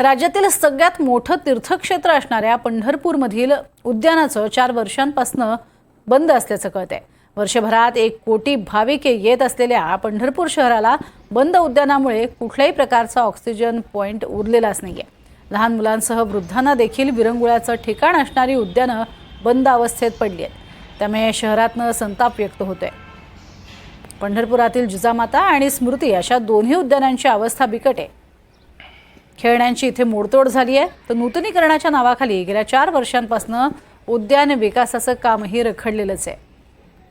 राज्यातील सगळ्यात मोठं तीर्थक्षेत्र असणाऱ्या पंढरपूरमधील उद्यानाचं 4 वर्षांपासून बंद असल्याचं कळतंय। वर्षभरात 1 कोटी भाविक येत असलेल्या पंढरपूर शहराला बंद उद्यानामुळे कुठल्याही प्रकारचा ऑक्सिजन पॉइंट उरलेलाच नाहीये। लहान मुलांसह वृद्धांना देखील विरंगुळ्याचं ठिकाण असणारी उद्यानं बंद अवस्थेत पडली आहेत। त्यामुळे शहरातनं संताप व्यक्त होतोय। पंढरपुरातील जिजामाता आणि स्मृती अशा दोन्ही उद्यानांची अवस्था बिकट आहे। खेळण्यांची इथे मोडतोड झाली आहे, तर नूतनीकरणाच्या नावाखाली गेल्या 4 वर्षांपासून उद्यान विकासाचं कामही रखडलेलंच आहे।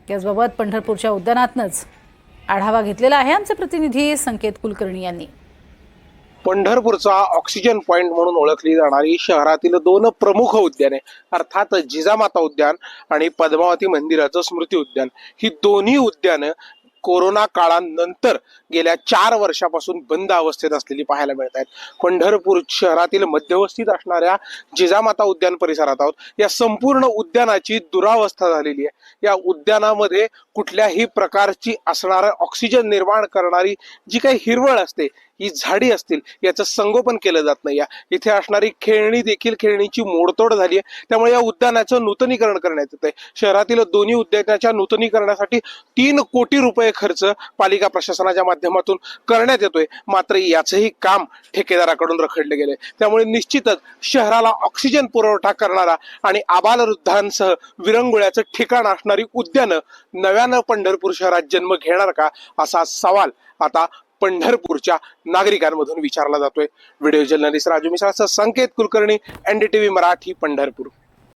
याचबाबत पंढरपूरच्या उद्यानातनंच आढावा घेतलेला आहे आमचे प्रतिनिधी संकेत कुलकर्णी यांनी। पंढरपूरचा ऑक्सिजन पॉइंट म्हणून ओळखली जाणारी शहरातील 2 प्रमुख उद्याने अर्थात जिजामाता उद्यान आणि पद्मावती मंदिराचं स्मृती उद्यान ही दोन्ही उद्यानं कोरोना काळानंतर गेल्या 4 वर्षापासून बंद अवस्थेत असलेली पाहायला मिळत आहेत। पंढरपूर शहरातील मध्यवस्तीत असणाऱ्या जिजामाता उद्यान परिसरात आहोत। या संपूर्ण उद्यानाची दुरावस्था झालेली आहे। या उद्यानामध्ये कुठल्याही प्रकारची असणारं ऑक्सिजन निर्माण करणारी जी काही हिरवळ असते, ही झाडी असतील याचं संगोपन केलं जात नाही। इथे असणारी खेळणी देखील खेळणीची मोडतोड झाली आहे। त्यामुळे या उद्यानाचं नूतनीकरण करण्यात येत आहे। शहरातील दोन्ही उद्यानाच्या नूतनीकरणासाठी 3 कोटी रुपये खर्च पालिका प्रशासनाच्या माध्यमातून करण्यात येतोय। मात्र याचंही काम ठेकेदाराकडून रखडले गेले। त्यामुळे निश्चितच शहराला ऑक्सिजन पुरवठा करणारा आणि आबालवृद्धांसह विरंगुळ्याचं ठिकाण असणारी उद्यानं नव्यानं पंढरपूर शहरात जन्म घेणार का, असा सवाल आता पंढरपूरच्या नागरिकांमधून विचारला जातोय। व्हिडिओ जर्नलिस्ट राजू मिश्रासह संकेत कुलकर्णी, NDTV मराठी, पंढरपूर।